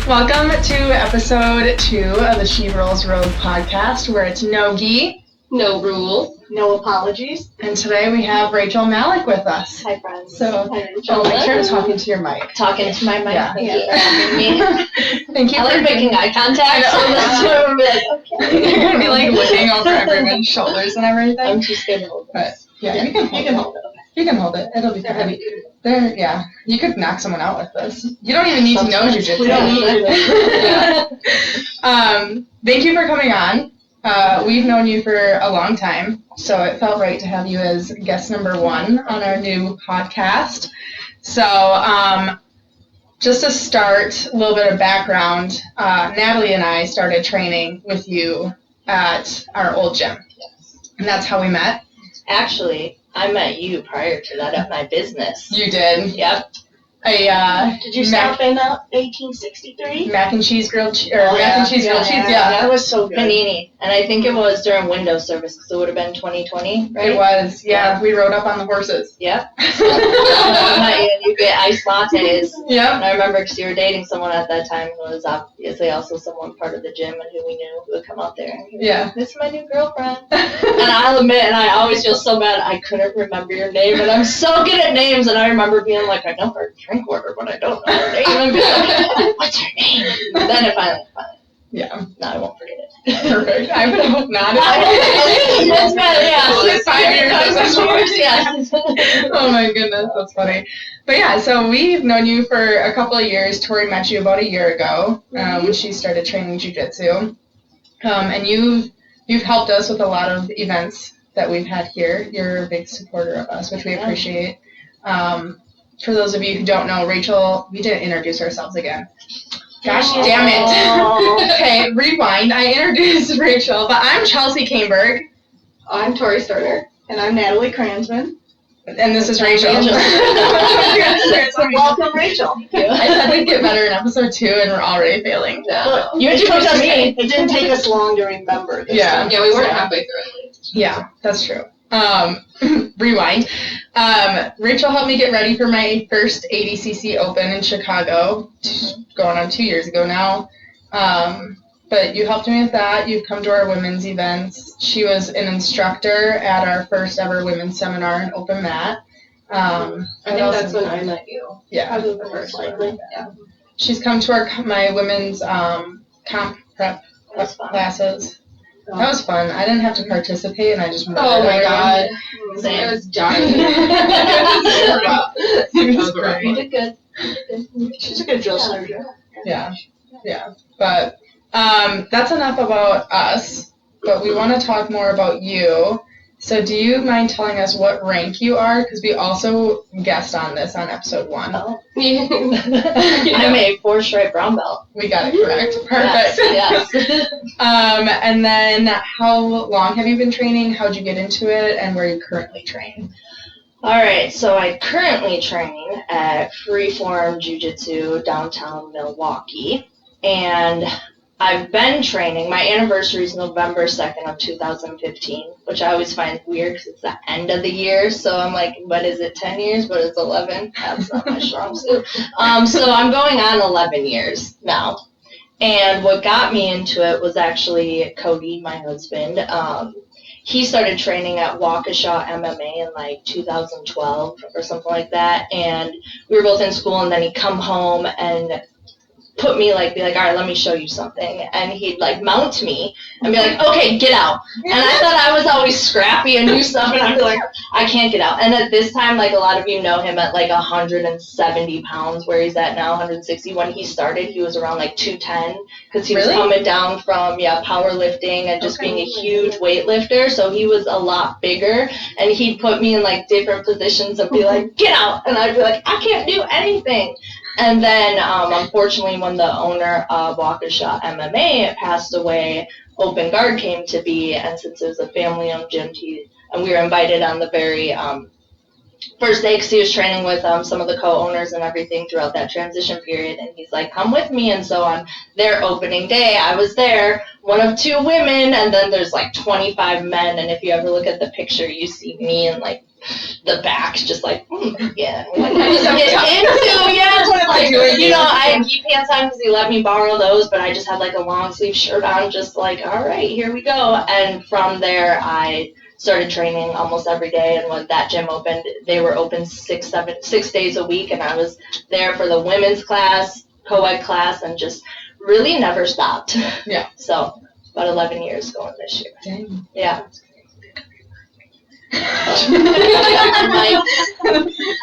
Welcome to episode 2 of the She Rolls Road podcast, where it's no gi, no rules, no apologies. And today we have Rachel Malik with us. Hi, friends. So, Hi, Rachel. make sure to talk into your mic. Talking to my mic. Yeah. Thank you. I like making eye contact, so that's why we'll be like, okay. You're going to be like looking over everyone's shoulders and everything. I'm just going to hold it. But, yeah, you can hold it. You can hold it. It'll be heavy. There, yeah. You could knock someone out with this. You don't even need to know jiu-jitsu. We don't need it. Thank you for coming on. We've known you for a long time, so it felt right to have you as guest number 1 on our new podcast. So, just to start, a little bit of background, Natalie and I started training with you at our old gym. And that's how we met. Actually, I met you prior to that at my business. You did? Yep. Did you stop in 1863? Mac and cheese grilled cheese, grilled cheese, yeah. That was so good. Panini. And I think it was during window service, because it would have been 2020, right? It was, yeah. We rode up on the horses. Yep. I met you, and you get iced lattes. Yep. And I remember because you were dating someone at that time who was obviously also someone part of the gym and who we knew would come out there. And yeah. This is my new girlfriend. And I'll admit, and I always feel so bad, I couldn't remember your name. And I'm so good at names, and I remember being like, I know her drink order, but I don't know her name. And be like, what's her name? And then it finally. Yeah. No, I won't forget it. Perfect. I would hope not. That's better, yeah. Like 5 years. Yeah. Oh my goodness, that's funny. But yeah, so we've known you for a couple of years. Tori met you about a year ago when she started training jiu-jitsu. And you've helped us with a lot of events that we've had here. You're a big supporter of us, which we appreciate. For those of you who don't know, Rachel, we didn't introduce ourselves again. Gosh damn it. Okay, rewind. I introduced Rachel, but I'm Chelsea Kaneberg. I'm Tori Starter. And I'm Natalie Kranzman. And this is Rachel. Welcome, Rachel. I said we'd get better in episode 2, and we're already failing. Well, it didn't take us long to remember this. Yeah. Yeah, we weren't halfway through at least. Yeah, that's true. Rewind. Rachel helped me get ready for my first ADCC Open in Chicago, going on 2 years ago now. But you helped me with that. You've come to our women's events. She was an instructor at our first ever women's seminar in Open Mat. I think that's when I met you. Yeah. Probably the first likely. Yeah. She's come to my women's comp prep classes. That was fun. I didn't have to participate, and I just Oh my god. Same. It was jarring. It was great. You did good. She's a good drill sergeant. Yeah. But that's enough about us. But we want to talk more about you. So do you mind telling us what rank you are? Because we also guessed on this on episode 1. Oh. I'm a 4-stripe brown belt. We got it correct. Perfect. Yes. And then how long have you been training? How'd you get into it? And where you currently train? All right, so I currently train at Freeform Jiu-Jitsu downtown Milwaukee. And I've been training. My anniversary is November 2nd of 2015, which I always find weird because it's the end of the year. So I'm like, what is it, 10 years? But it's 11. That's not my strong suit. So I'm going on 11 years now. And what got me into it was actually Cody, my husband. He started training at Waukesha MMA in like 2012 or something like that. And we were both in school, and then he'd come home and put me be like, all right, let me show you something. And he'd mount me and be like, okay, get out. And I thought I was always scrappy and do stuff, and I'd be like, I can't get out. And at this time, a lot of you know him at 170 pounds, where he's at now, 160. When he started, he was around 210, because he was coming down from powerlifting and just being a huge weightlifter. So he was a lot bigger, and he'd put me in different positions and be like, get out. And I'd be like, I can't do anything. And then, unfortunately, when the owner of Waukesha MMA passed away, Open Guard came to be, and since it was a family-owned gym, and we were invited on the very first day, because he was training with some of the co-owners and everything throughout that transition period, and he's like, come with me. And so on their opening day, I was there, one of 2 women, and then there's 25 men, and if you ever look at the picture, you see me and the back's just yeah. Get into, it's like, I had gi pants on because he let me borrow those, but I just had like a long sleeve shirt on, just like, all right, here we go. And from there, I started training almost every day. And when that gym opened, they were open 6 days a week, and I was there for the women's class, co-ed class, and just really never stopped. Yeah. So about 11 years going this year. Dang. Yeah. Like,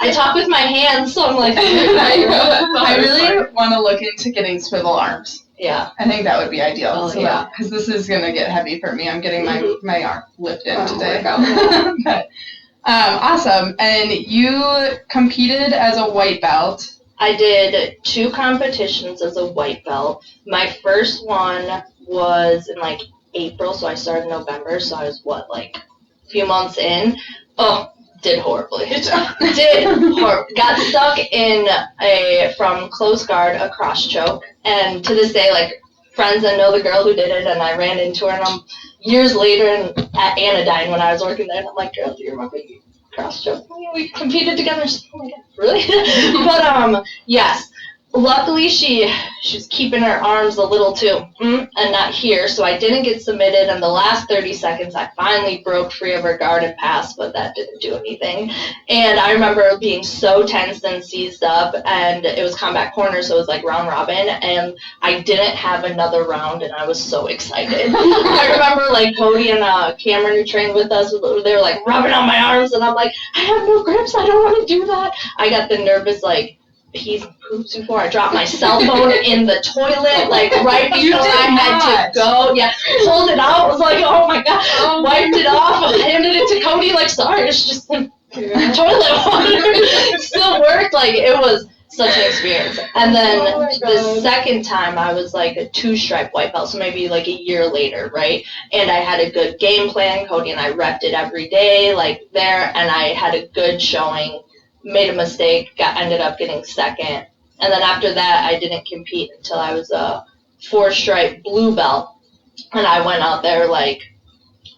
I talk with my hands, so I'm like, I really want to look into getting swivel arms. Yeah. I think that would be ideal. Oh, yeah. Because this is going to get heavy for me. I'm getting my arm lifted today. But, awesome. And you competed as a white belt. I did 2 competitions as a white belt. My first one was in like April, so I started in November, so I was a few months in. Oh, did horribly. Got stuck in from close guard, a cross choke, and to this day, like, friends that know the girl who did it, and I ran into her, and I'm years later at Anodyne when I was working there, and I'm like, girl, do you remember you cross choke? We competed together. She's like, oh my god, really? But yes. Luckily, she was keeping her arms a little too, and not here, so I didn't get submitted. In the last 30 seconds, I finally broke free of her guard and passed, but that didn't do anything. And I remember being so tensed and seized up, and it was combat corner, so it was like round robin, and I didn't have another round, and I was so excited. I remember like Cody and Cameron, who trained with us, they were like rubbing on my arms, and I'm like, I have no grips, I don't want to do that. I got the nervous like peas and poops before I dropped my cell phone in the toilet, like right before I had to go. Yeah, pulled it out. I was like, oh my god, wiped it off, handed it to Cody, like, sorry, it's just toilet water. Still worked. Like, it was such an experience. And then the second time I was like a 2-stripe white belt, so maybe like a year later, right? And I had a good game plan. Cody and I repped it every day, like there, and I had a good showing. Made a mistake, ended up getting second. And then after that, I didn't compete until I was a 4-stripe blue belt. And I went out there like,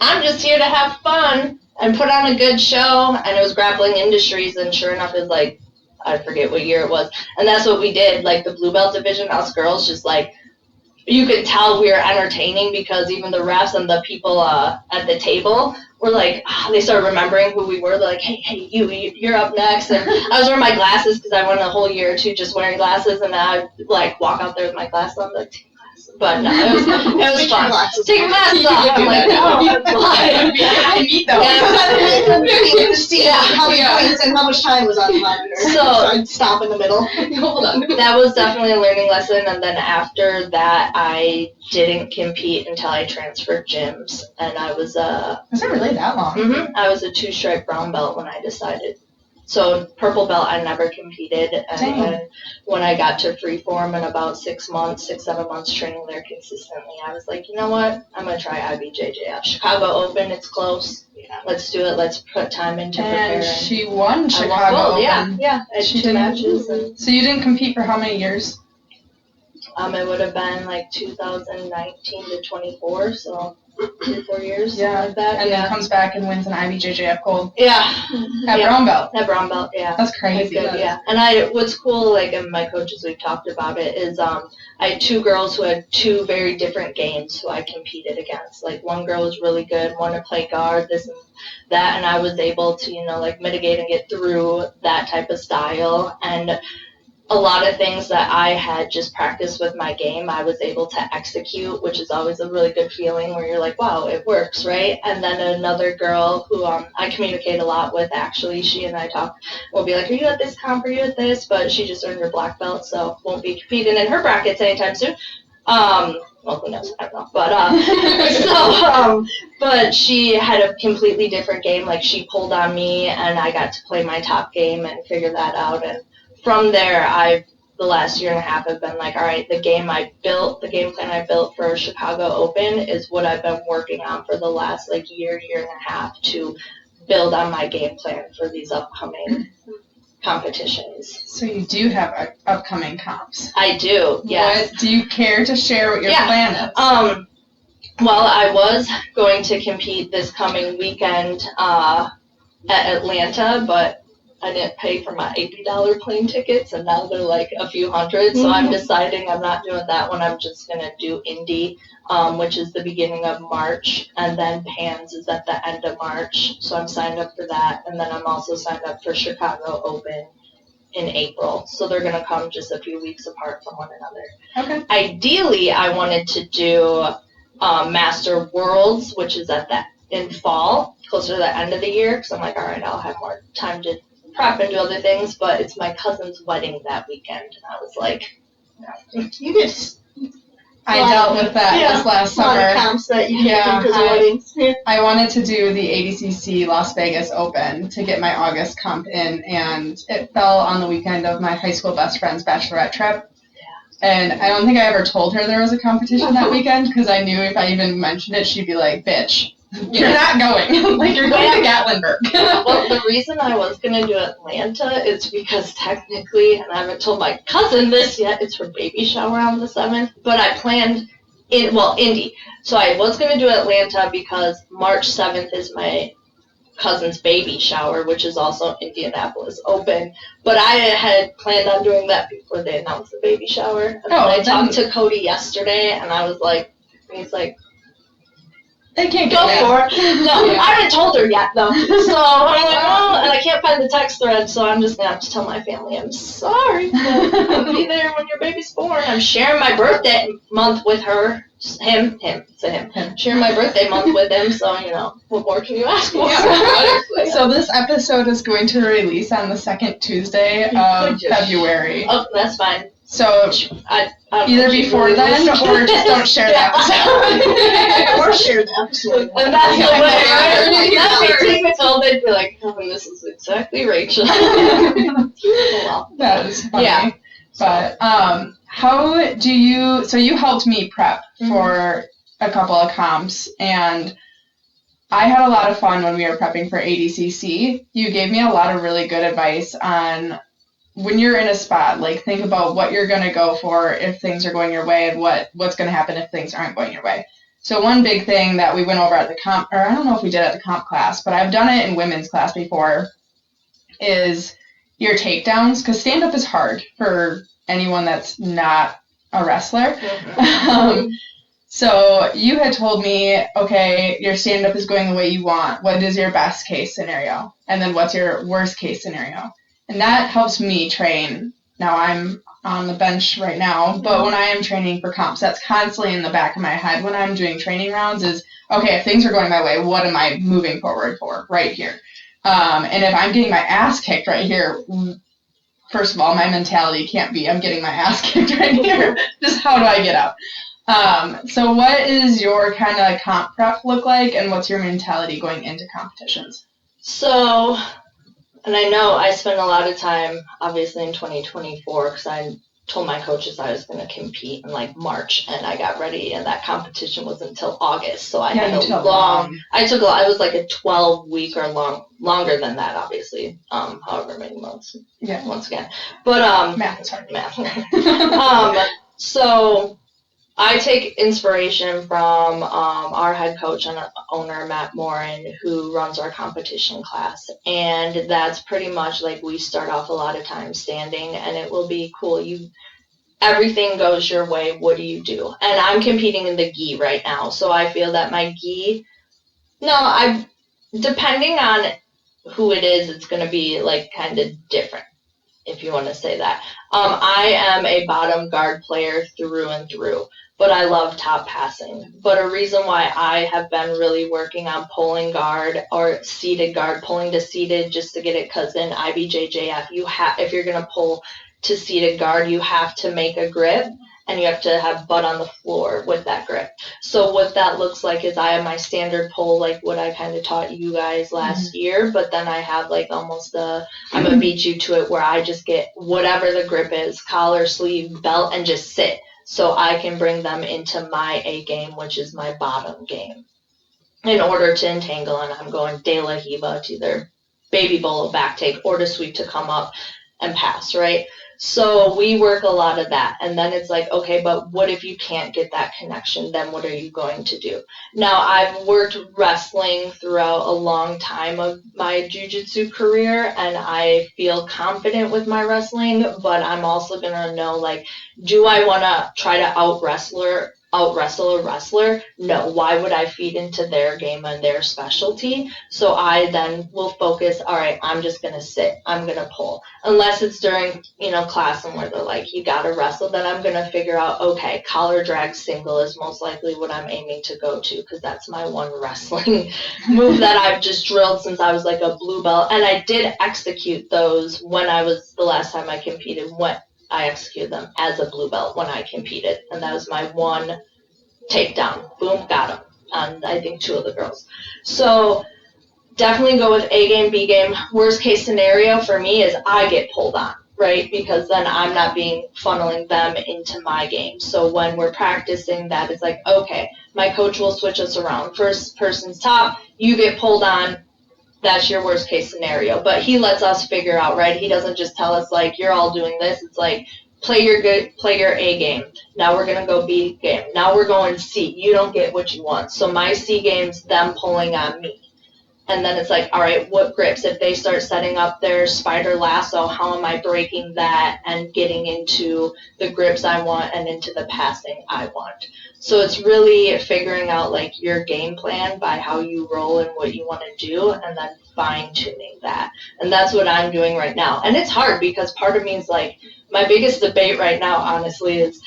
I'm just here to have fun and put on a good show. And it was Grappling Industries, and sure enough, it was like, I forget what year it was. And that's what we did, like the blue belt division, us girls, just like, you could tell we were entertaining because even the refs and the people at the table were like, they started remembering who we were. They're like, hey, you're up next. And I was wearing my glasses because I went a whole year or two just wearing glasses, and I like walk out there with my glasses on, like, take glasses. But no, it was fun. Take your glasses off. I'm like, I need those. To see how many points and how much time was on the monitor. So I'd stop in the middle. Hold on. That was definitely a learning lesson. And then after that, I didn't compete until I transferred gyms, and I was Was it really that long? I was a 2-stripe brown belt when I decided. So purple belt, I never competed, and then when I got to Freeform in about 7 months training there consistently, I was like, you know what? I'm gonna try IBJJF. Chicago Open, it's close. Yeah, let's do it. Let's put time into preparing. And she won Chicago Open. Yeah. She 2 matches. So you didn't compete for how many years? It would have been like 2019 to 24, so 3-4 years, something like that. And then comes back and wins an IBJJF gold. Yeah. At brown belt. At brown belt, yeah. That's crazy. Good, yeah. And what's cool, like, and my coaches, we've talked about it, is I had 2 girls who had 2 very different games who I competed against. Like, one girl was really good, wanted to play guard, this and that, and I was able to, like, mitigate and get through that type of style. And a lot of things that I had just practiced with my game, I was able to execute, which is always a really good feeling where you're like, wow, it works, right? And then another girl who I communicate a lot with, actually, she and I talk, we'll be like, are you at this comp, are you at this? But she just earned her black belt, so won't be competing in her brackets anytime soon. Well, who knows? I don't know. But, but she had a completely different game. Like, she pulled on me, and I got to play my top game and figure that out. And from there, the last year and a half have been like, all right, the game plan I built for Chicago Open is what I've been working on for the last like year and a half to build on my game plan for these upcoming competitions. So you do have upcoming comps. I do, yes. What do you care to share what your plan is? Well, I was going to compete this coming weekend at Atlanta, but I didn't pay for my $80 plane tickets, and now they're like a few hundred. So I'm deciding I'm not doing that one. I'm just gonna do Indy, which is the beginning of March, and then Pans is at the end of March. So I'm signed up for that, and then I'm also signed up for Chicago Open in April. So they're gonna come just a few weeks apart from one another. Okay. Ideally, I wanted to do Master Worlds, which is in fall, closer to the end of the year, because I'm like, all right, I'll have more time to prep and do other things, but it's my cousin's wedding that weekend, and I was like, You get I dealt with that this last a lot summer. of comps that you can't do because of weddings. Yeah. I wanted to do the ADCC Las Vegas Open to get my August comp in, and it fell on the weekend of my high school best friend's bachelorette trip. And I don't think I ever told her there was a competition that weekend, because I knew if I even mentioned it, she'd be like, bitch, you're not going. Like, you're going to Gatlinburg. Well, the reason I was going to do Atlanta is because technically, and I haven't told my cousin this yet, it's her baby shower on the 7th, but I planned Indy. So I was going to do Atlanta because March 7th is my cousin's baby shower, which is also Indianapolis Open. But I had planned on doing that before they announced the baby shower. And I talked to Cody yesterday, and I was like, he's like, they can't go for it. No, I haven't told her yet, though. So I'm like, oh, and I can't find the text thread, so I'm just going to have to tell my family, I'm sorry, but I'll be there when your baby's born. I'm sharing my birthday month with her. Him. Sharing my birthday month with him, so, what more can you ask for? Yeah. So this episode is going to release on the second Tuesday of February. Oh, that's fine. So either before then, or just don't share the episode. Or share the episode. And that's the way, right? That'd be typical. They'd be like, oh, this is exactly Rachel. Well, that is funny. Yeah. But how do you, so you helped me prep for a couple of comps, and I had a lot of fun when we were prepping for ADCC. You gave me a lot of really good advice on when you're in a spot, like, think about what you're going to go for if things are going your way, and what's going to happen if things aren't going your way. So one big thing that we went over at the comp, or I don't know if we did at the comp class, but I've done it in women's class before, is your takedowns, because stand-up is hard for anyone that's not a wrestler. So you had told me, okay, your stand-up is going the way you want. What is your best case scenario? And then what's your worst case scenario? And that helps me train. Now I'm on the bench right now, but when I am training for comps, that's constantly in the back of my head when I'm doing training rounds is, okay, if things are going my way, what am I moving forward for right here? And if I'm getting my ass kicked right here, first of all, my mentality can't be, I'm getting my ass kicked right here. Just how do I get up? So what is your kind of comp prep look like, and what's your mentality going into competitions? So, and I know I spent a lot of time, obviously, in 2024, because I told my coaches I was going to compete in, March, and I got ready, and that competition was until August, so I had I was like a 12-week or longer than that, obviously, however many months, once again. But, math is hard. So I take inspiration from our head coach and owner, Matt Morin, who runs our competition class. And that's pretty much we start off a lot of times standing, and it will be cool. Everything goes your way. What do you do? And I'm competing in the gi right now. So I feel that my gi, depending on who it is, it's going to be kind of different, if you want to say that. I am a bottom guard player through and through, but I love top passing. But a reason why I have been really working on pulling guard or seated guard, pulling to seated just to get it, because in IBJJF, if you're going to pull to seated guard, you have to make a grip, and you have to have butt on the floor with that grip. So what that looks like is I have my standard pull, what I kind of taught you guys last year, but then I have I'm going to beat you to it, where I just get whatever the grip is, collar, sleeve, belt, and just sit. So I can bring them into my A game, which is my bottom game, in order to entangle. And I'm going de la hiva to either baby bolo back take or to sweep to come up and pass, right? So we work a lot of that. And then it's like, okay, but what if you can't get that connection? Then what are you going to do? Now, I've worked wrestling throughout a long time of my jiu-jitsu career, and I feel confident with my wrestling, but I'm also going to know, like, do I want to try to out-wrestle a wrestler? No. Why would I feed into their game and their specialty? So I then will focus, all right, I'm just going to sit. I'm going to pull. Unless it's during, class and where they're like, you got to wrestle, then I'm going to figure out, okay, collar drag single is most likely what I'm aiming to go to, because that's my one wrestling move that I've just drilled since I was like a blue belt. And I did execute those when I was, the last time I competed, I executed them as a blue belt when I competed. And that was my one takedown. Boom, got him. And I think 2 of the girls. So definitely go with A game, B game. Worst case scenario for me is I get pulled on, right? Because then I'm not funneling them into my game. So when we're practicing that, it's like, okay, my coach will switch us around. First person's top, you get pulled on. That's your worst case scenario. But he lets us figure out, right? He doesn't just tell us, like, you're all doing this. It's like, play your A game. Now we're going to go B game. Now we're going C. You don't get what you want. So my C game's them pulling on me. And then it's like, all right, what grips? If they start setting up their spider lasso, how am I breaking that and getting into the grips I want and into the passing I want? So it's really figuring out, like, your game plan by how you roll and what you want to do, and then fine-tuning that. And that's what I'm doing right now. And it's hard because part of me is like, my biggest debate right now, honestly, is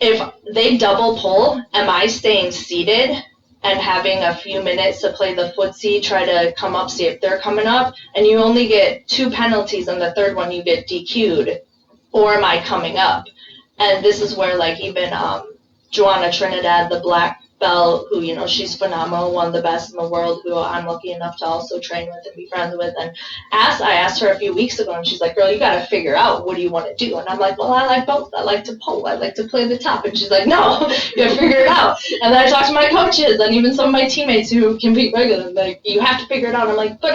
if they double pull, am I staying seated and having a few minutes to play the footsie, try to come up, see if they're coming up, and you only get 2 penalties, and the third one you get DQ'd, or am I coming up? And this is where, like, even Joanna Trinidad, the black belt, who, she's phenomenal, one of the best in the world, who I'm lucky enough to also train with and be friends with, and I asked her a few weeks ago, and she's like, girl, you got to figure out, what do you want to do? And I'm like, well, I like both. I like to pull. I like to play the top. And she's like, no, you got to figure it out. And then I talked to my coaches and even some of my teammates who compete regularly, like, you have to figure it out. I'm like, but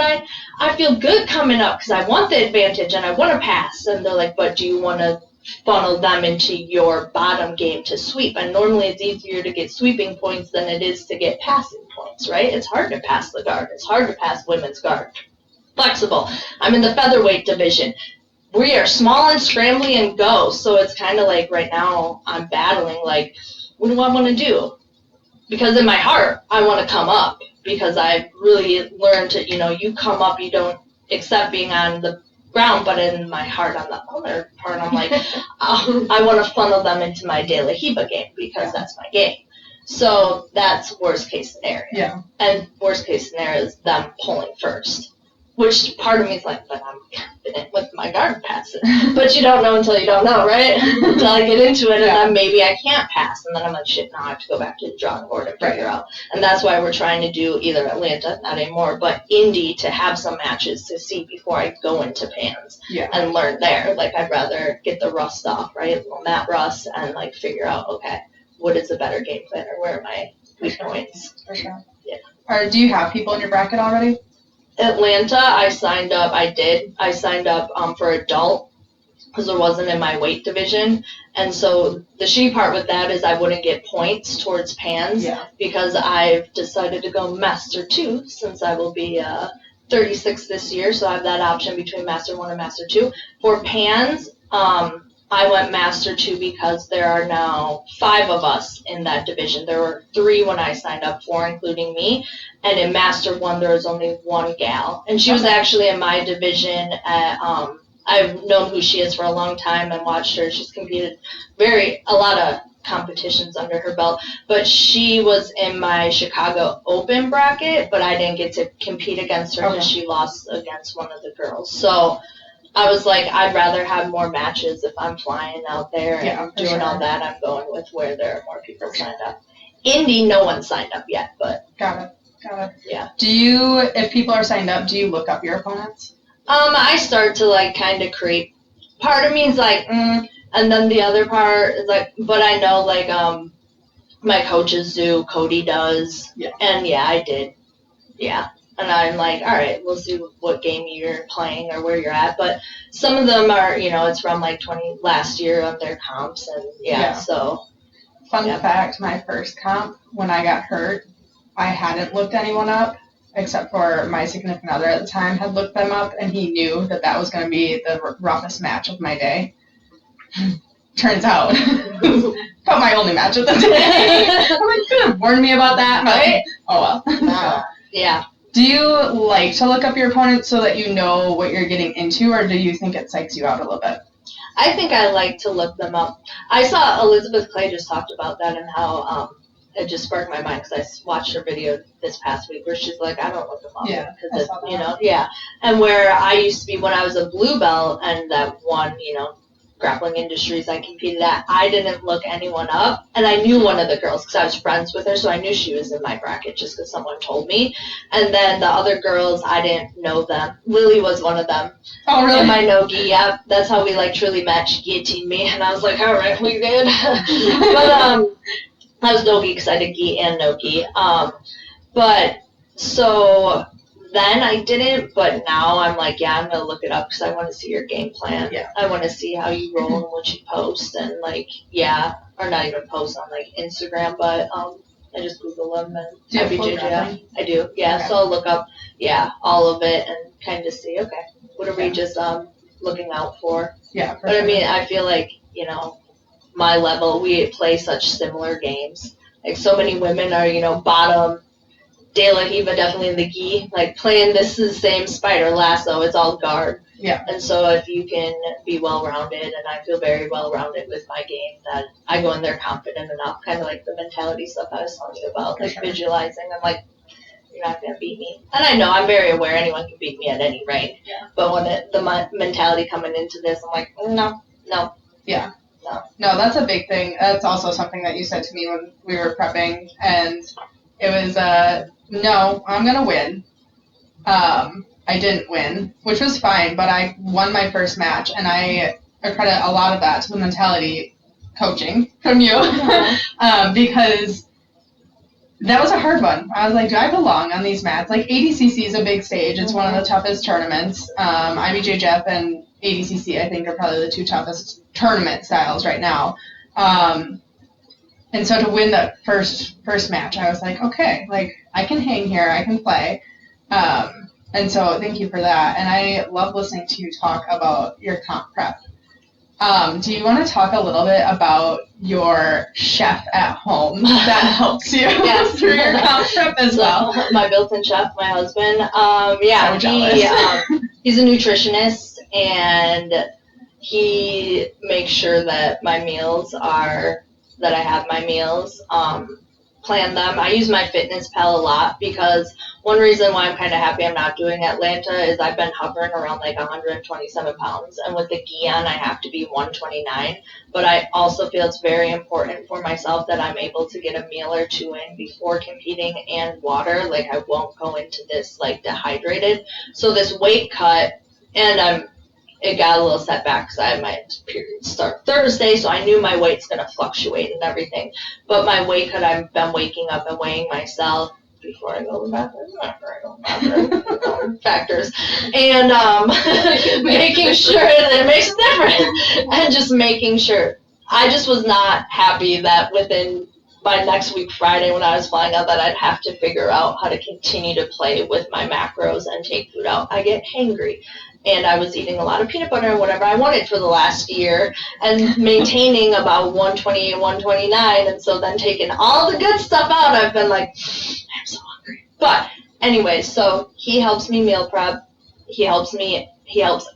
I feel good coming up because I want the advantage and I want to pass. And they're like, but do you want to funnel them into your bottom game to sweep? And normally it's easier to get sweeping points than it is to get passing points, right? It's hard to pass the guard. It's hard to pass women's guard. Flexible. I'm in the featherweight division. We are small and scrambly and go. So it's kind of like right now I'm battling, like, what do I want to do? Because in my heart, I want to come up because I've really learned to, you come up, you don't accept being on the ground, but in my heart, on the other part, I'm like, I want to funnel them into my De La Hiba game because that's my game. So that's worst case scenario. Yeah. And worst case scenario is them pulling first, which part of me is like, but I'm confident with my guard passes. But you don't know until you don't know, right? Until I get into it, and then maybe I can't pass, and then I'm like, shit, now I have to go back to the drawing board and figure out. And that's why we're trying to do either Atlanta, not anymore, but Indy to have some matches to see before I go into Pans and learn there. Like, I'd rather get the rust off, right? A little mat rust, and, like, figure out, okay, what is a better game plan, or where are my weak points? For sure. Yeah. Or do you have people in your bracket already? Atlanta, I signed up for adult because there wasn't in my weight division. And so the shitty part with that is I wouldn't get points towards Pans because I've decided to go Master 2 since I will be 36 this year. So I have that option between Master 1 and Master 2. For Pans, I went Master 2 because there are now 5 of us in that division. There were 3 when I signed up, 4 including me. And in Master 1, there was only 1 gal. And she was actually in my division at, I've known who she is for a long time and watched her. She's competed a lot of competitions under her belt. But she was in my Chicago Open bracket, but I didn't get to compete against her because she lost against one of the girls. So I was like, I'd rather have more matches if I'm flying out there and doing all that. I'm going with where there are more people signed up. Indy, no one signed up yet, but. Got it. Yeah. If people are signed up, do you look up your opponents? I start to, like, kind of creep. Part of me is like, and then the other part is like, but I know, like, my coaches do, Cody does. Yeah. And I did. Yeah. And I'm like, all right, we'll see what game you're playing or where you're at. But some of them are, it's from like last year of their comps, and so. Fun fact, my first comp, when I got hurt, I hadn't looked anyone up, except for my significant other at the time had looked them up, and he knew that was going to be the roughest match of my day. Turns out, not my only match of the day. I'm like, could have warned me about that, right? Oh well. Yeah. Do you like to look up your opponent so that you know what you're getting into, or do you think it psychs you out a little bit? I think I like to look them up. I saw Elizabeth Clay just talked about that and how it just sparked my mind because I watched her video this past week where she's like, I don't look them up. Yeah. Because And where I used to be when I was a blue belt and that one, grappling industries I competed at, I didn't look anyone up, and I knew one of the girls because I was friends with her, so I knew she was in my bracket just because someone told me. And then the other girls, I didn't know them. Lily was one of them. Oh, really? In my no-gi, yeah. That's how we truly met. She guillotined me, and I was like, all right, we did. But I was no-gi because I did gi and no-gi. But so then I didn't, but now I'm like, I'm going to look it up because I want to see your game plan. Yeah. I want to see how you roll and what you post and or not even post on Instagram, but I just Google them and I do, yeah. Okay. So I'll look up, all of it and kind of see, okay, what are we just looking out for? Yeah. But I mean, I feel like, my level, we play such similar games. Like so many women are, bottom. De La Riva definitely in the gi, playing this is the same spider lasso, it's all guard. Yeah. And so if you can be well-rounded, and I feel very well-rounded with my game, that I go in there confident enough, kind of like the mentality stuff I was talking about, visualizing, I'm like, you're not going to beat me. And I know, I'm very aware anyone can beat me at any rank. Yeah. But when the mentality coming into this, I'm like, no. Yeah. No, that's a big thing. That's also something that you said to me when we were prepping, and it was, no, I'm going to win. I didn't win, which was fine, but I won my first match, and I credit a lot of that to the mentality coaching from you, because that was a hard one. I was like, do I belong on these mats? ADCC is a big stage. It's one of the toughest tournaments. IBJJF and ADCC, I think, are probably the two toughest tournament styles right now. And so to win that first match, I was like, okay, I can hang here, I can play. And so thank you for that. And I love listening to you talk about your comp prep. Do you want to talk a little bit about your chef at home that helps you through your comp prep as well? My built-in chef, my husband, so jealous. He's a nutritionist, and he makes sure that I have my meals, plan them. I use my Fitness Pal a lot because one reason why I'm kind of happy I'm not doing Atlanta is I've been hovering around 127 pounds, and with the gi on I have to be 129, but I also feel it's very important for myself that I'm able to get a meal or two in before competing and water. I won't go into this dehydrated. So this weight cut, and it got a little setback because I had my period start Thursday, so I knew my weight's going to fluctuate and everything. But my weight cut, I've been waking up and weighing myself before I go to the bathroom, after I go to the bathroom, factors, and making sure that it makes a difference, and just making sure. I just was not happy that by next week Friday when I was flying out that I'd have to figure out how to continue to play with my macros and take food out. I get hangry. And I was eating a lot of peanut butter and whatever I wanted for the last year and maintaining about 128, 129. And so then taking all the good stuff out, I've been like, I'm so hungry. But anyway, so he helps me meal prep. He helps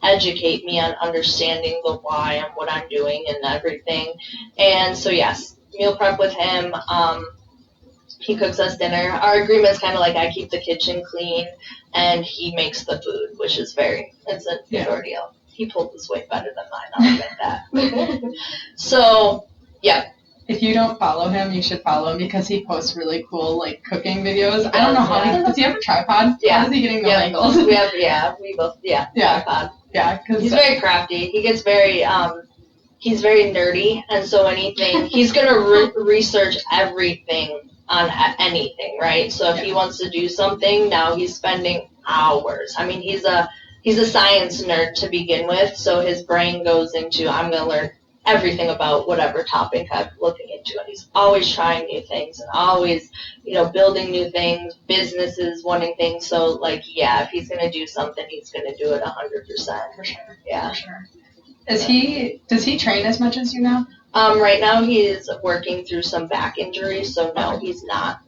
educate me on understanding the why and what I'm doing and everything. And so, yes, meal prep with him. He cooks us dinner. Our agreement's kind of I keep the kitchen clean, and he makes the food, which is it's a good ordeal. He pulled his weight better than mine, I'll admit that. So, yeah. If you don't follow him, you should follow him because he posts really cool, cooking videos. I don't know how does he have a tripod? Yeah. How is he getting those angles? We both, tripod. Yeah, because he's very crafty. He gets very, he's very nerdy, and so anything, he's going to research everything on anything, right? So if he wants to do something, now he's spending hours. I mean, he's a science nerd to begin with, so his brain goes into, I'm going to learn everything about whatever topic I'm looking into, and he's always trying new things and always, building new things, businesses, wanting things. So, like, yeah, if he's going to do something, he's going to do it 100%. For sure. Yeah. For sure. Does he train as much as you now? Right now he's working through some back injuries, so no, he's not.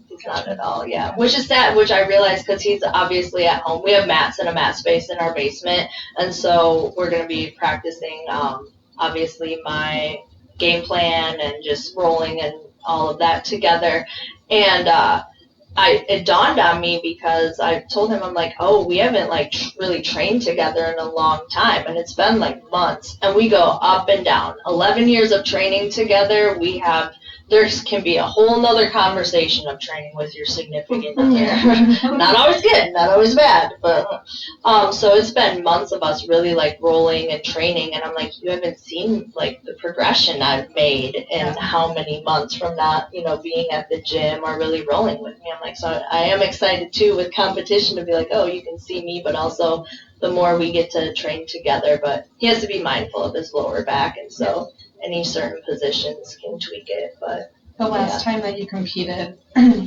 He's not at all, yeah. Which is sad, which I realized because he's obviously at home. We have mats and a mat space in our basement, and so we're going to be practicing, obviously, my game plan and just rolling and all of that together. And it dawned on me because I told him, I'm like, oh, we haven't really trained together in a long time, and it's been months, and we go up and down. 11 years of training together, there can be a whole nother conversation of training with your significant other. Not always good, not always bad, but so it's been months of us really rolling and training, and I'm like, you haven't seen the progression I've made in how many months from not being at the gym or really rolling with me. I'm like, so I am excited too with competition to be like, oh, you can see me, but also the more we get to train together. But he has to be mindful of his lower back, and so any certain positions can tweak it. But the last time that you competed,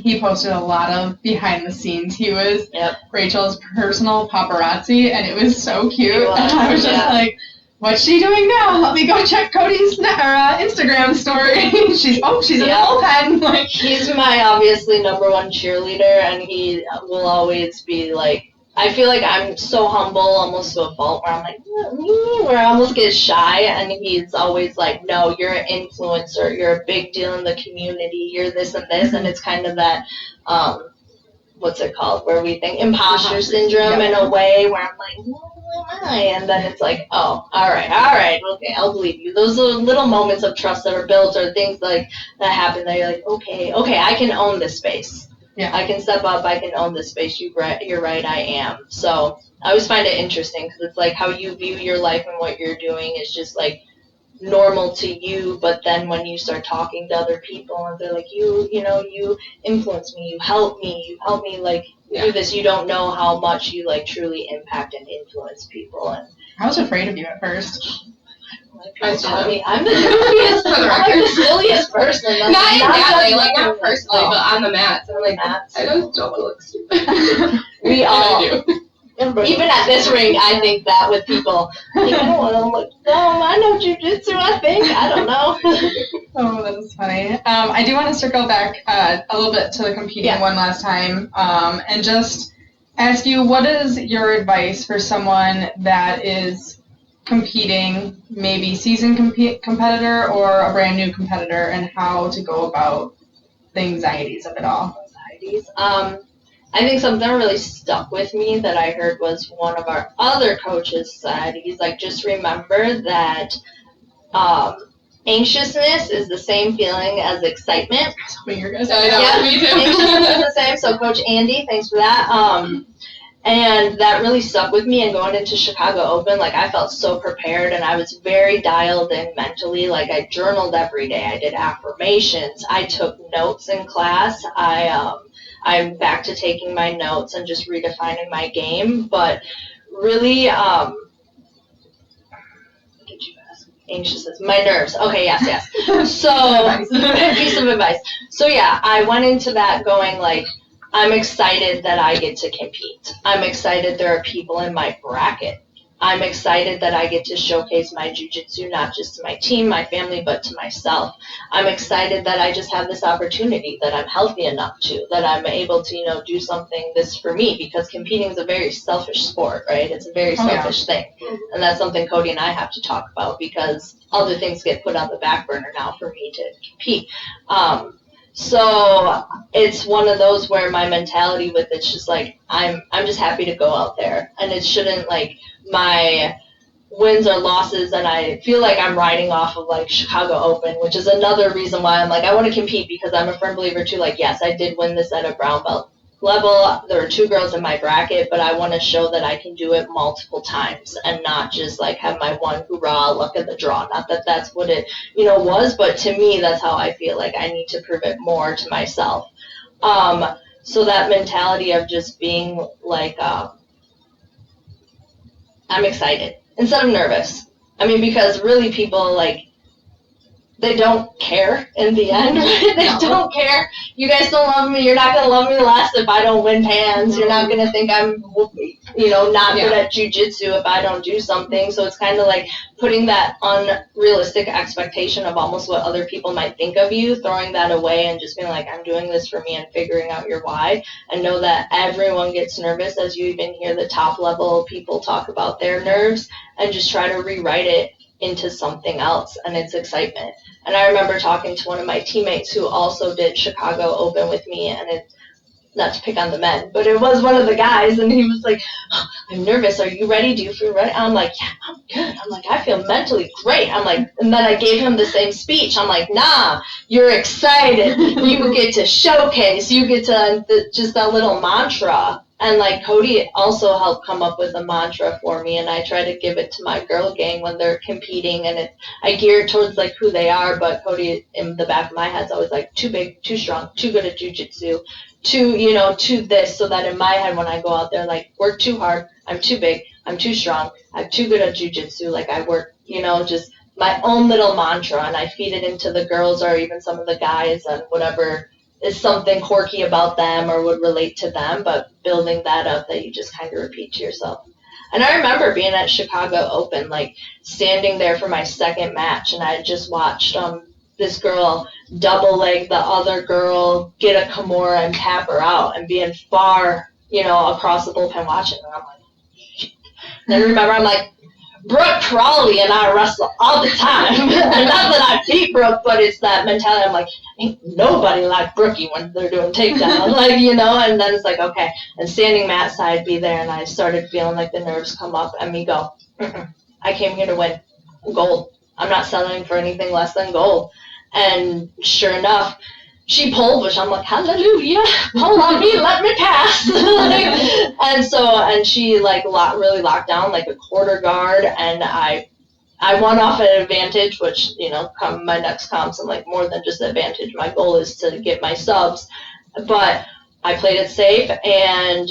he posted a lot of behind the scenes. He was Rachel's personal paparazzi, and it was so cute. And I was just like, what's she doing now? Let me go check Cody's Instagram story. she's in the bullpen. He's my obviously number one cheerleader, and he will always be I feel like I'm so humble, almost to a fault, where I'm where I almost get shy, and he's always like, no, you're an influencer, you're a big deal in the community, you're this and this, and it's kind of that, what's it called, where we think imposter syndrome in a way, where I'm like, who am I? And then it's like, oh, all right, okay, I'll believe you. Those are little moments of trust that are built, or things that happen that you're like, okay, I can own this space. Yeah. I can step up, I can own this space, you're right, I am. So I always find it interesting, because it's how you view your life and what you're doing is just normal to you, but then when you start talking to other people and they're like, you influence me, you help me do this, you don't know how much you truly impact and influence people. And I was afraid of you at first. I'm the silliest person. Not personally, but on the mats. I'm I don't want to look stupid. We all do. Even at this ring, I think that with people. I don't want to look dumb. I know jiu-jitsu, I think. I don't know. Oh, that is funny. I do want to circle back a little bit to the competing one last time, and just ask you, what is your advice for someone that is competing, maybe seasoned competitor or a brand new competitor, and how to go about the anxieties of it all? I think something really stuck with me that I heard was one of our other coaches said, he's just remember that anxiousness is the same feeling as excitement. That's what you're going to say. Me too. Anxiousness is the same. So Coach Andy, thanks for that. And that really stuck with me, and going into Chicago Open, I felt so prepared, and I was very dialed in mentally. I journaled every day. I did affirmations. I took notes in class. I'm back to taking my notes and just redefining my game. But really, what did you ask? Anxiousness. My nerves. Okay, yes. So, piece of advice. So, yeah, I went into that going I'm excited that I get to compete. I'm excited there are people in my bracket. I'm excited that I get to showcase my jiu-jitsu, not just to my team, my family, but to myself. I'm excited that I just have this opportunity, that I'm healthy enough to, that I'm able to, do something this for me, because competing is a very selfish sport, right? It's a very selfish thing. And that's something Cody and I have to talk about, because other things get put on the back burner now for me to compete. So it's one of those where my mentality with it's just I'm just happy to go out there, and it shouldn't my wins or losses, and I feel I'm riding off of Chicago Open, which is another reason why I'm I want to compete, because I'm a firm believer too, yes, I did win this at a brown belt level. There are 2 girls in my bracket, but I want to show that I can do it multiple times and not just like have my one hoorah, luck of the draw. Not that that's what it, was, but to me, that's how I feel like I need to prove it more to myself. So that mentality of just being like, I'm excited instead of nervous. I mean, because really people like, they don't care in the end, right? They don't care. You guys don't love me. You're not going to love me less if I don't win pans. You're not going to think I'm, not good at jiu-jitsu if I don't do something. So it's kind of like putting that unrealistic expectation of almost what other people might think of you, throwing that away and just being like, I'm doing this for me and figuring out your why. And know that everyone gets nervous, as you even hear the top level people talk about their nerves, and just try to rewrite it into something else, and it's excitement. And I remember talking to one of my teammates who also did Chicago Open with me, and not to pick on the men, but it was one of the guys, and he was like, oh, I'm nervous. Are you ready? Do you feel ready? I'm like, yeah, I'm good. I'm like, I feel mentally great. I'm like, and then I gave him the same speech. I'm like, nah, you're excited. You get to showcase. You get to just that little mantra. And like Cody also helped come up with a mantra for me, and I try to give it to my girl gang when they're competing, and I gear it towards like who they are. But Cody, in the back of my head, is always like, too big, too strong, too good at jiu-jitsu, to this, so that in my head when I go out there, like, work too hard, I'm too big, I'm too strong, I'm too good at jiu-jitsu, like I work, just my own little mantra, and I feed it into the girls or even some of the guys, and whatever is something quirky about them or would relate to them, but building that up that you just kind of repeat to yourself. And I remember being at Chicago Open, like standing there for my second match, and I just watched this girl double leg the other girl, get a Kimura and tap her out, and being far, across the bullpen watching. And I'm like, shit. Then remember, I'm like, Brooke Crawley and I wrestle all the time. And not that I beat Brooke, but it's that mentality. I'm like, ain't nobody like Brookie when they're doing takedown. Like, and then it's like, okay. And standing mat side, be there, and I started feeling like the nerves come up, and me go, I came here to win gold. I'm not settling for anything less than gold. And sure enough, she pulled, which I'm like, hallelujah, pull on me, let me pass. and she like really locked down like a quarter guard, and I won off an advantage, which, come my next comps, I'm like, more than just advantage. My goal is to get my subs. But I played it safe and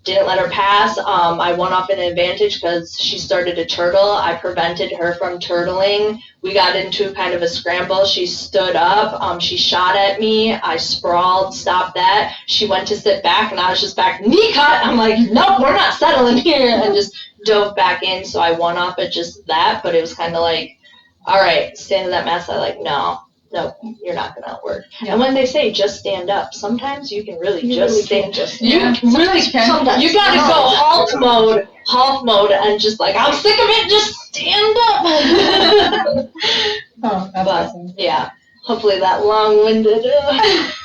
didn't let her pass. I won off an advantage because she started to turtle. I prevented her from turtling. We got into kind of a scramble. She stood up. She shot at me. I sprawled, stopped that. She went to sit back, and I was just back, knee cut. I'm like, nope, we're not settling here, and just dove back in. So I won off at just that, but it was kind of like, all right, stand in that mess. I like, no, you're not going to work. Yeah. And when they say just stand up, sometimes you can really just stand. You really can. Sometimes. You got to go half mode, and just like, I'm sick of it, just stand up. Oh, that's awesome. Yeah. Hopefully that long-winded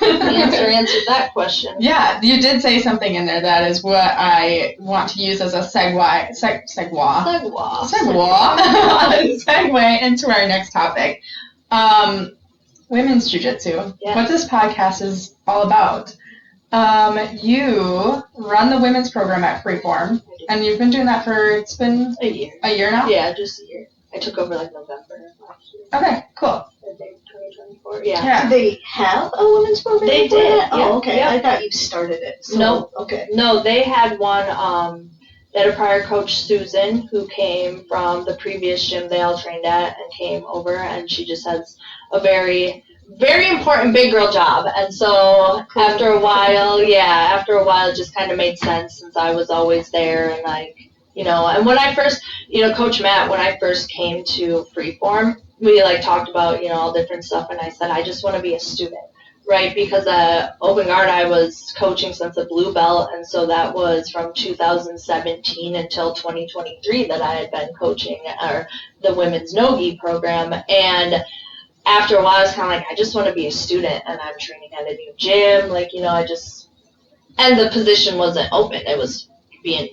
answered that question. Yeah, you did say something in there that is what I want to use as a segue into our next topic. Women's jiu-jitsu. Yes. What this podcast is all about. You run the women's program at Freeform, and you've been doing that for, it's been a year. A year now? Yeah, just a year. I took over like November last year. Okay, cool. 2024. Yeah. Did they have a women's program? They did. Oh, okay. Yeah. I thought you started it. So, no. Okay. No, they had one. They had a prior coach, Susan, who came from the previous gym they all trained at and came over, and she just has a very, very important big girl job. And so after a while, it just kind of made sense since I was always there, and like, and when I first, Coach Matt, when I first came to Freeform, we like talked about, all different stuff, and I said, I just want to be a student, right? Because Open Guard, I was coaching since a blue belt, and so that was from 2017 until 2023 that I had been coaching the women's no-gi program. And after a while, I was kind of like, I just want to be a student, and I'm training at a new gym, like, and the position wasn't open. It was being,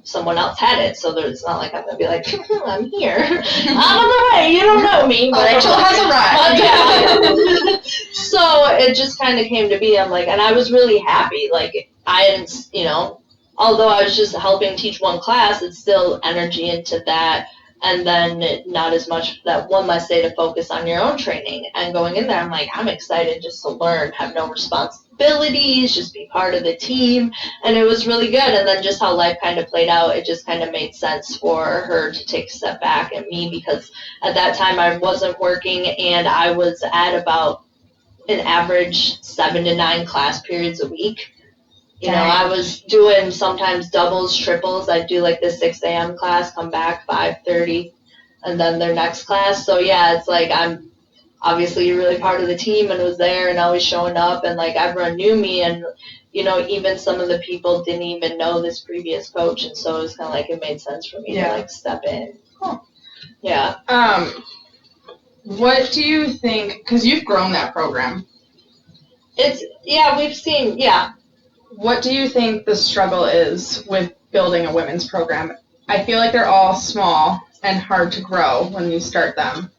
someone else had it, so it's not like I'm going to be like, I'm here. I'm on the way, you don't know me. But Rachel has arrived. Yeah. So it just kind of came to be, I'm like, and I was really happy. Like, I hadn't, although I was just helping teach one class, it's still energy into that. And then not as much, that one less day to focus on your own training. And going in there, I'm like, I'm excited just to learn, have no responsibilities, just be part of the team. And it was really good. And then just how life kind of played out, it just kind of made sense for her to take a step back and me, because at that time I wasn't working and I was at about an average 7 to 9 class periods a week. I was doing sometimes doubles, triples. I'd do like the 6 a.m. class, come back 5:30, and then their next class. So yeah, it's like I'm obviously really part of the team and was there and always showing up, and like everyone knew me, and even some of the people didn't even know this previous coach, and so it was kind of like it made sense for me to like step in. Cool. Yeah. What do you think? Because you've grown that program. We've seen. What do you think the struggle is with building a women's program? I feel like they're all small and hard to grow when you start them.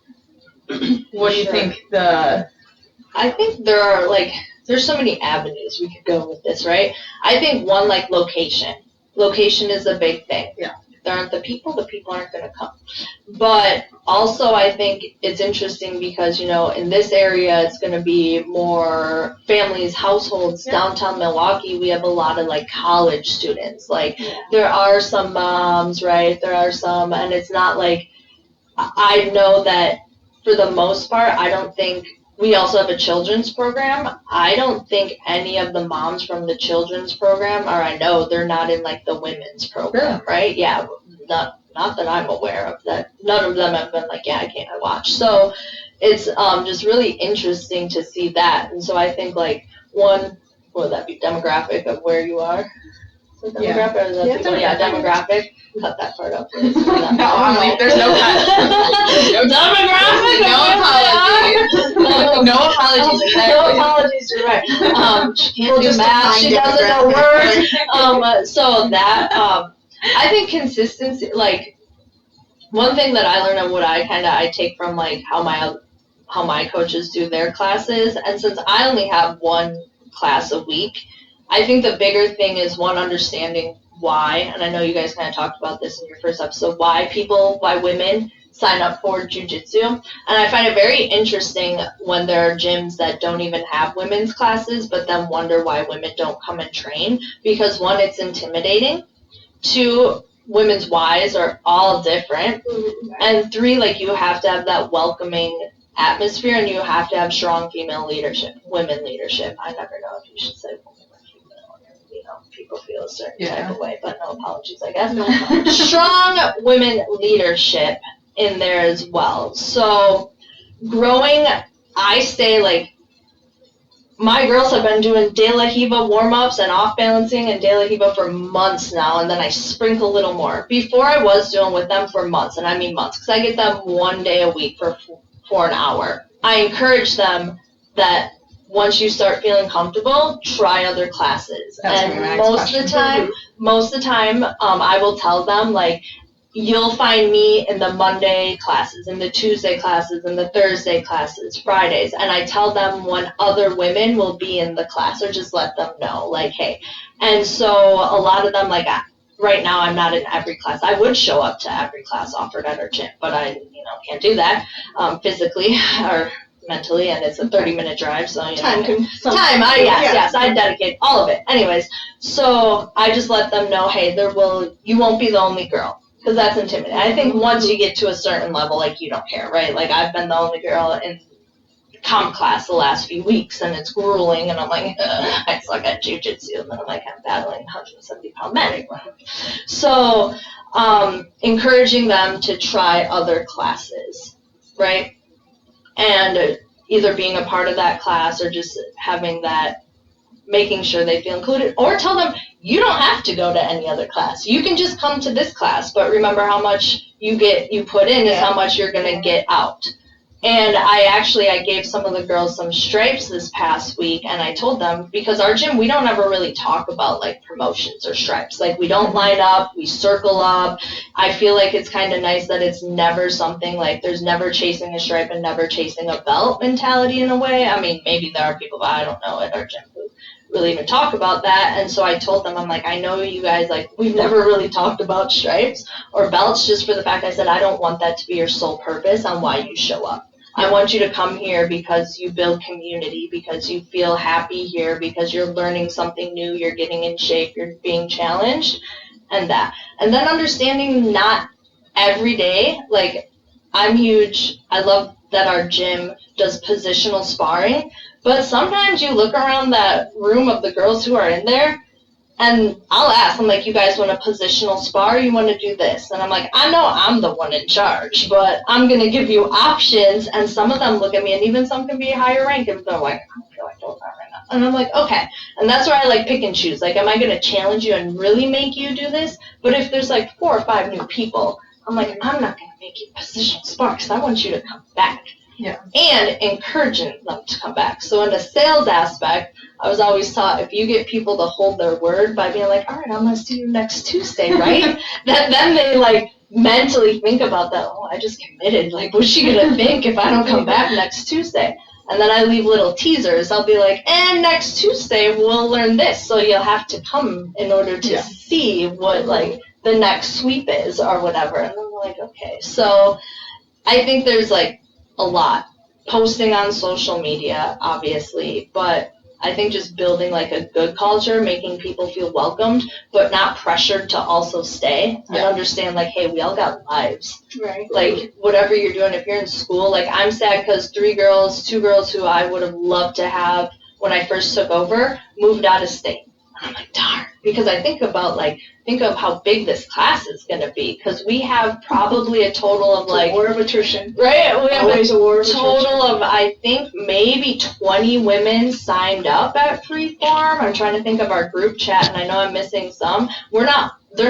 What do you think I think there's so many avenues we could go with this, right? I think one, like location. Location is a big thing. Yeah. If there aren't the people aren't going to come. But also I think it's interesting because, in this area it's going to be more families, households. Yeah. Downtown Milwaukee, we have a lot of like college students. Like there are some moms, right? There are some, and it's not like, I know that for the most part, I don't think, we also have a children's program. I don't think any of the moms from the children's program, or I know they're not in like the women's program, right? Yeah, not that I'm aware of. That none of them have been like, yeah, I can't watch. So it's just really interesting to see that. And so I think like one, would that be demographic of where you are? So demographic, or is that people? Demographic. Cut that part up. There's no cut. Demographic. No apologies. No apologies. You're right. She can't do math. She doesn't know words. So that I think consistency. Like one thing that I learned and what I take from like how my coaches do their classes, and since I only have one class a week, I think the bigger thing is one, understanding why, and I know you guys kind of talked about this in your first episode, why women sign up for jiu-jitsu. And I find it very interesting when there are gyms that don't even have women's classes, but then wonder why women don't come and train. Because one, it's intimidating. Two, women's whys are all different. And three, like you have to have that welcoming atmosphere, and you have to have strong female leadership, women leadership. I never know if you should say women. People feel a certain type of way, but no apologies, I guess. No. Strong women leadership in there as well. So growing, I say like, my girls have been doing De La Hiva warm-ups and off-balancing and De La Hiva for months now, and then I sprinkle a little more. Before I was doing with them for months, and I mean months, because I get them 1 day a week for an hour. I encourage them that once you start feeling comfortable, try other classes. And most of the time, I will tell them, like, you'll find me in the Monday classes, in the Tuesday classes, in the Thursday classes, Fridays. And I tell them when other women will be in the class, or just let them know, like, hey. And so a lot of them, like, right now I'm not in every class. I would show up to every class offered at our gym, but I, can't do that physically or mentally, and it's a 30-minute drive, so I dedicate all of it. Anyways, so I just let them know, hey, you won't be the only girl, because that's intimidating. I think once you get to a certain level, like, you don't care, right? Like, I've been the only girl in comp class the last few weeks, and it's grueling, and I'm like, I suck at jiu-jitsu, and then I'm like, I'm battling 170-pound men. So encouraging them to try other classes, right? And either being a part of that class or just having that, making sure they feel included, or tell them, you don't have to go to any other class. You can just come to this class, but remember how much you put in is how much you're going to get out. And I gave some of the girls some stripes this past week, and I told them, because our gym, we don't ever really talk about like promotions or stripes. Like, we don't line up, we circle up. I feel like it's kind of nice that it's never something like, there's never chasing a stripe and never chasing a belt mentality in a way. I mean, maybe there are people, but I don't know, at our gym who really even talk about that. And so I told them, I'm like, I know you guys, like, we've never really talked about stripes or belts, just for the fact I said I don't want that to be your sole purpose on why you show up. I want you to come here because you build community, because you feel happy here, because you're learning something new, you're getting in shape, you're being challenged, and that. And then understanding not every day, like, I'm huge, I love that our gym does positional sparring, but sometimes you look around that room of the girls who are in there, and I'll ask, I'm like, you guys want a positional spar? You want to do this? And I'm like, I know I'm the one in charge, but I'm going to give you options. And some of them look at me, and even some can be higher rank, and they're like, I don't feel like doing that right now. And I'm like, okay. And that's where I like pick and choose. Like, am I going to challenge you and really make you do this? But if there's like 4 or 5 new people, I'm like, I'm not going to make you positional spar because I want you to come back. Yeah. And encouraging them to come back. So in the sales aspect, I was always taught if you get people to hold their word by being like, all right, I'm going to see you next Tuesday, right? that then they like mentally think about that. Oh, I just committed. Like, what's she going to think if I don't come back next Tuesday? And then I leave little teasers. I'll be like, and next Tuesday we'll learn this. So you'll have to come in order to see what like the next sweep is or whatever. And I'm like, okay. So I think there's like a lot. Posting on social media, obviously, but I think just building like a good culture, making people feel welcomed, but not pressured to also stay and understand like, hey, we all got lives. Right. Like whatever you're doing, if you're in school, like I'm sad because 2 girls who I would have loved to have when I first took over, moved out of state. And I'm like, darn, because I think of how big this class is going to be, because we have probably a total of like, war of attrition. Right, we have Always a war of total of, I think, maybe 20 women signed up at Freeform. I'm trying to think of our group chat, and I know I'm missing some. They're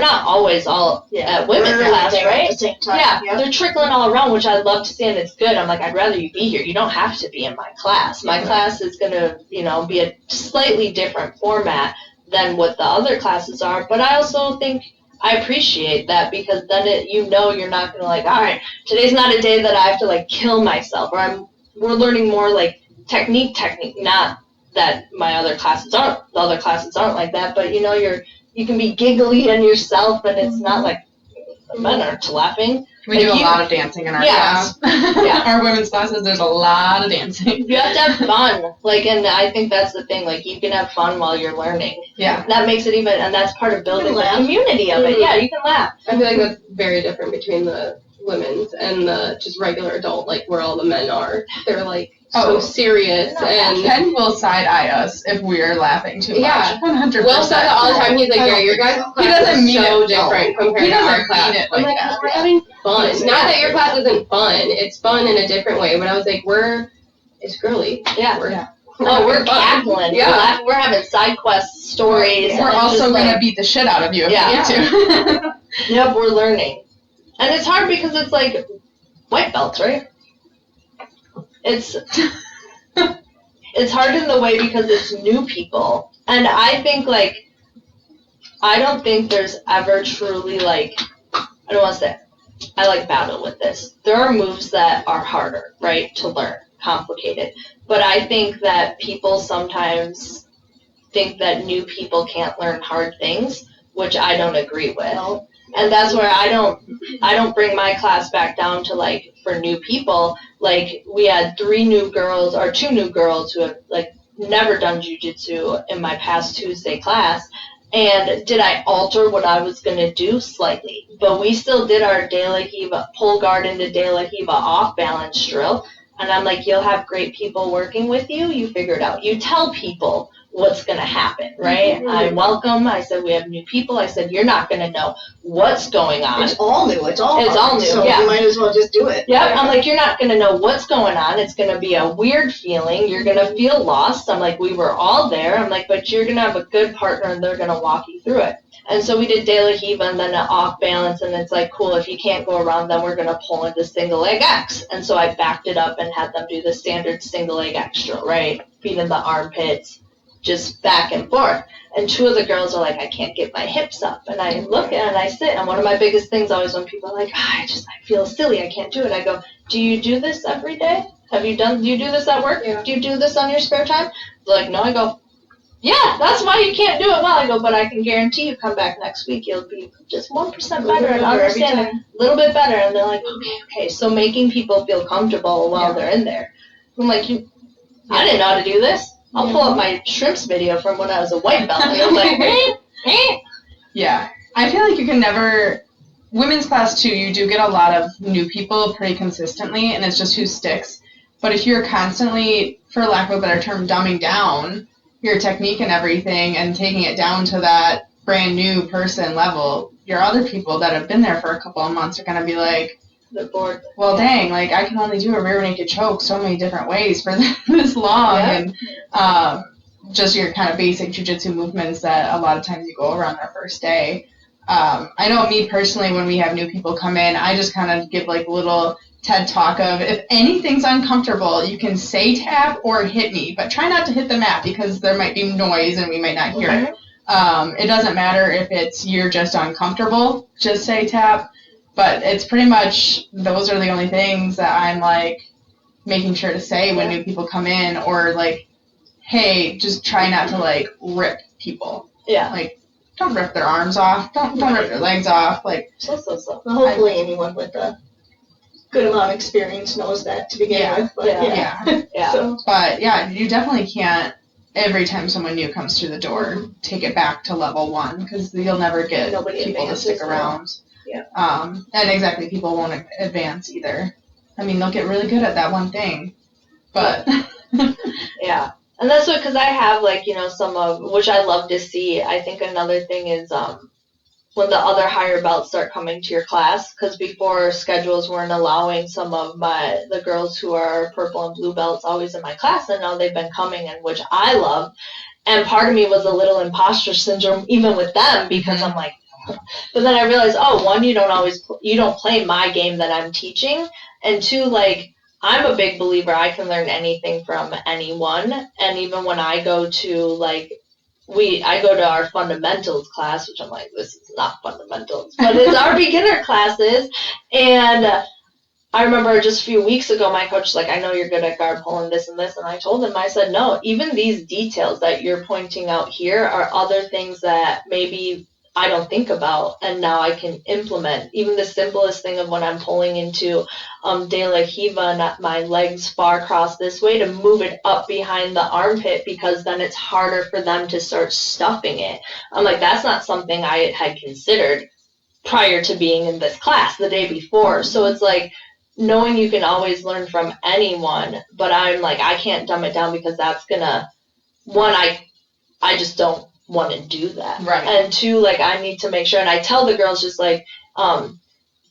not always all at women's class, right? At the same time. Yeah, they're trickling all around, which I love to see, and it's good. I'm like, I'd rather you be here. You don't have to be in my class. My class is going to, be a slightly different format than what the other classes are, but I also think I appreciate that, because then you're not going to like, all right, today's not a day that I have to like kill myself, or we're learning more like technique, not that the other classes aren't like that, but you can be giggly in yourself, and it's not like the men aren't laughing. We do a lot of dancing in our class. Yeah. Our women's classes, there's a lot of dancing. You have to have fun. Like, and I think that's the thing. Like, you can have fun while you're learning. Yeah. That makes it and that's part of building the community of it. Yeah, you can laugh. I feel like that's very different between the women's and the just regular adult, like where all the men are. They're like so serious, and Ken will side-eye us if we're laughing too much. Yeah. 100%. Will said that all the time. He's like, yeah, your guys' class is so different compared to our class. I'm like, we're having fun. Not that your class isn't fun. It's fun in a different way, but I was like, it's girly. Yeah. We're cackling. Yeah. We're having side quest stories. We're also going to beat the shit out of you if we need to. Yep, we're learning. And it's hard because it's like white belts, right? It's hard in the way because it's new people. And I think I don't think there's ever truly I don't want to say, I battle with this. There are moves that are harder, right, to learn, complicated. But I think that people sometimes think that new people can't learn hard things, which I don't agree with. No. And that's where I don't bring my class back down to for new people. We had 2 new girls who have never done jiu-jitsu in my past Tuesday class. And did I alter what I was going to do? Slightly. But we still did our De La Hiva, pull guard into De La Hiva off balance drill. And I'm like, you'll have great people working with you. You figure it out. You tell people what's going to happen, right? Mm-hmm. I'm welcome. I said, we have new people. I said, you're not going to know what's going on. It's all new. It's all new. So you might as well just do it. Yep. I'm like, you're not going to know what's going on. It's going to be a weird feeling. You're going to feel lost. I'm like, we were all there. I'm like, but you're going to have a good partner and they're going to walk you through it. And so we did De La Hiva and then an off balance, and it's cool, if you can't go around, then we're going to pull into single leg X. And so I backed it up and had them do the standard single leg X drill, right? Feet in the armpits, just back and forth. And 2 of the girls are like, I can't get my hips up. And I look at it and I sit. And one of my biggest things always when people are like, I feel silly, I can't do it. I go, do you do this every day? Do you do this at work? Yeah. Do you do this on your spare time? They're like, no. I go, yeah, that's why you can't do it well. I go, but I can guarantee you come back next week, you'll be just 1% better and understand it a little bit better. And they're like, okay. So making people feel comfortable while they're in there. I'm like, I didn't know how to do this. I'll pull up my shrimps video from when I was a white belt. And I'm like, Yeah. I feel like you can never, women's class too, you do get a lot of new people pretty consistently, and it's just who sticks. But if you're constantly, for lack of a better term, dumbing down your technique and everything and taking it down to that brand new person level, your other people that have been there for a couple of months are going to be like, they're bored. Well, dang, like I can only do a rear naked choke so many different ways for this long. And just your kind of basic jiu-jitsu movements that a lot of times you go around their first day. I know me personally, when we have new people come in, I just kind of give like a little TED talk of, if anything's uncomfortable, you can say tap or hit me, but try not to hit the mat because there might be noise and we might not hear it. It doesn't matter if it's you're just uncomfortable, just say tap. But it's pretty much, those are the only things that I'm like making sure to say when new people come in, or like, hey, just try not to like rip people. Yeah. Like, don't rip their arms off. Don't rip their legs off. Like, So. Well, hopefully anyone with a good amount of experience knows that to begin with. But yeah. So. But yeah, you definitely can't, every time someone new comes through the door, take it back to level 1, because you'll never get people to stick around. Yeah. And exactly, people won't advance either. I mean, they'll get really good at that one thing, but. Yeah. And that's what, because I have, like, you know, some of, which I love to see. I think another thing is when the other higher belts start coming to your class, because before schedules weren't allowing some of the girls who are purple and blue belts always in my class, and now they've been coming, and which I love. And part of me was a little imposter syndrome even with them, because I'm like, but then I realized, one, you don't play my game that I'm teaching, and two, like, I'm a big believer I can learn anything from anyone. And even when I go to, like, I go to our fundamentals class, which I'm like, this is not fundamentals, but it's our beginner classes. And I remember just a few weeks ago, my coach was like, I know you're good at guard pulling this and this. And I told him, I said, no, even these details that you're pointing out here are other things that maybe I don't think about, and now I can implement. Even the simplest thing of when I'm pulling into de la Hiva, not my legs far across this way, to move it up behind the armpit, because then it's harder for them to start stuffing it. I'm like, that's not something I had considered prior to being in this class the day before. So it's like, knowing you can always learn from anyone, but I'm like, I can't dumb it down, because that's gonna, one, I just don't want to do that. Right. And two, like, I need to make sure, and I tell the girls, just like,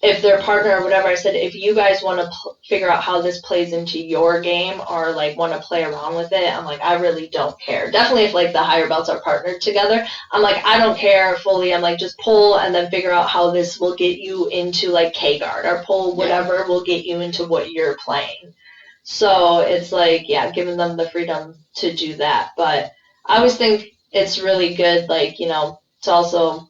if their partner or whatever, I said, if you guys want to figure out how this plays into your game, or like want to play around with it, I'm like, I really don't care. Definitely if like the higher belts are partnered together, I'm like, I don't care fully. I'm like, just pull and then figure out how this will get you into like K-guard, or pull whatever will get you into what you're playing. So it's like, giving them the freedom to do that. But I always think it's really good, like, you know, to also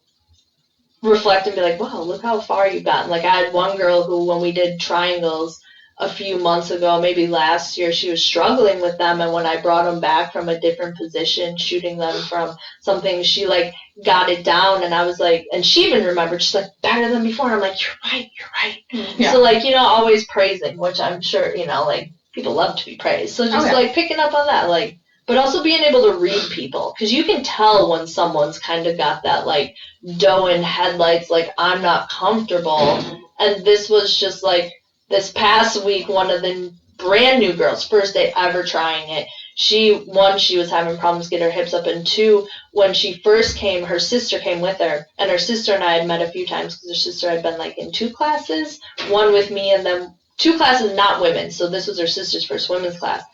reflect and be like, wow, look how far you've gotten. Like, I had one girl who, when we did triangles a few months ago, maybe last year, she was struggling with them, and when I brought them back from a different position, shooting them from something, she, like, got it down, and I was like, and she even remembered, she's like, better than before. I'm like, you're right. Yeah. So, like, you know, always praising, which I'm sure, you know, like, people love to be praised. So just, like, picking up on that, like, but also being able to read people, because you can tell when someone's kind of got that, like, doe in headlights, like, I'm not comfortable. And this was just, like, this past week, one of the brand new girls, first day ever trying it, she was having problems getting her hips up, and two, when she first came, her sister came with her, and her sister and I had met a few times, because her sister had been, like, in 2 classes, one with me, and then 2 classes not women, so this was her sister's first women's class.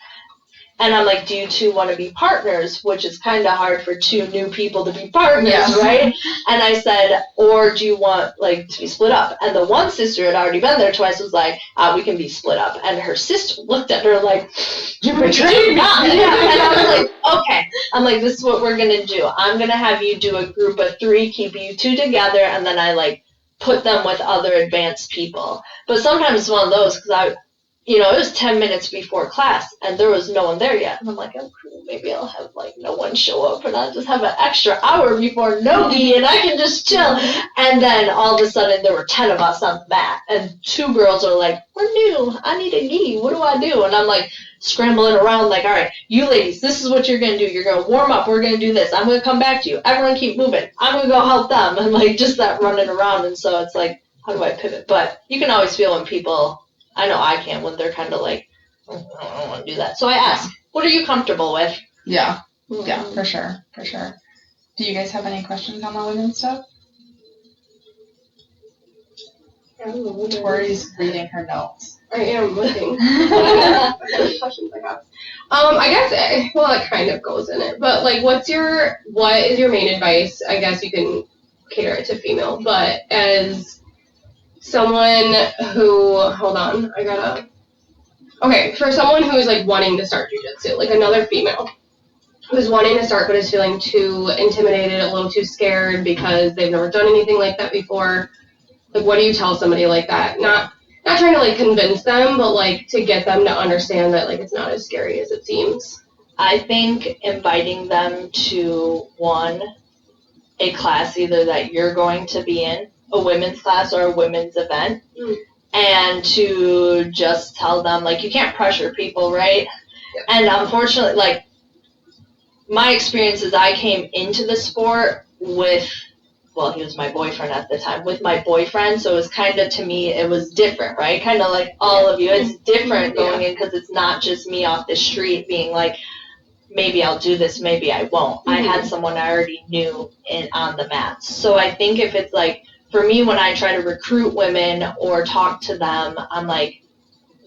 And I'm like, do you two want to be partners? Which is kind of hard for 2 new people to be partners, right? And I said, or do you want, like, to be split up? And the one sister had already been there twice, was like, we can be split up. And her sister looked at her like, you betrayed me. And I was like, okay. I'm like, this is what we're going to do. I'm going to have you do a group of 3, keep you 2 together, and then I, like, put them with other advanced people. But sometimes it's one of those, because it was 10 minutes before class, and there was no one there yet. And I'm like, oh, cool. maybe I'll have like no one show up and I'll just have an extra hour before no-gi and I can just chill. And then all of a sudden there were 10 of us on the mat and 2 girls are like, we're new, I need a gi, what do I do? And I'm like scrambling around like, all right, you ladies, this is what you're going to do. You're going to warm up, we're going to do this, I'm going to come back to you. Everyone keep moving. I'm going to go help them. And like just that running around. And so it's like, how do I pivot? But you can always feel when people, I know I can, when they're kind of like, I don't want to do that. So I ask, what are you comfortable with? Yeah, yeah, for sure. Do you guys have any questions on the women's stuff? Tori's reading her notes. I am looking. Questions I have. I guess, well, it kind of goes in it, but like, what is your main advice? I guess you can cater it to female, but as someone who, for someone who is like wanting to start jiu-jitsu, like another female who's wanting to start but is feeling too intimidated, a little too scared because they've never done anything like that before, like what do you tell somebody like that? Not trying to like convince them, but like to get them to understand that like it's not as scary as it seems. I think inviting them to a class either that you're going to be in, a women's class or a women's event, and to just tell them, like, you can't pressure people, right? Yeah. And unfortunately, like, my experience is I came into the sport with, well, he was my boyfriend at the time, with my boyfriend, so it was kind of, to me, it was different, right? Kind of like all of you, it's different going in because it's not just me off the street being like, maybe I'll do this, maybe I won't. I had someone I already knew on the mats. So I think if it's like, for me, when I try to recruit women or talk to them, I'm like,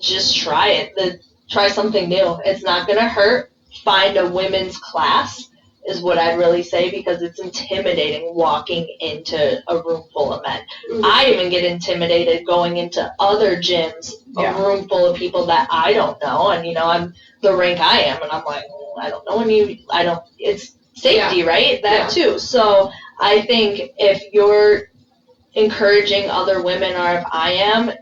just try it. Try something new. It's not going to hurt. Find a women's class is what I'd really say, because it's intimidating walking into a room full of men. I even get intimidated going into other gyms, a room full of people that I don't know. And, you know, I'm the rank I am, and I'm like, I don't know it's safety, right? That too. So I think if you're encouraging other women, or if I am,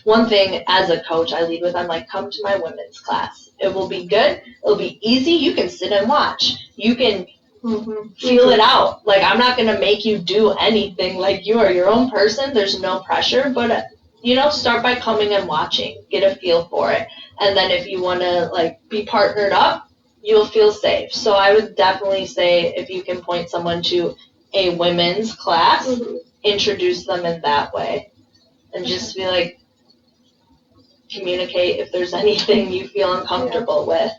one thing as a coach I lead with, I'm like, come to my women's class. It will be good. It'll be easy. You can sit and watch. You can feel it out. Like, I'm not going to make you do anything. Like, you are your own person. There's no pressure. But, you know, start by coming and watching. Get a feel for it. And then if you want to, like, be partnered up, you'll feel safe. So I would definitely say if you can point someone to a women's class, introduce them in that way. And just be like, communicate if there's anything you feel uncomfortable with.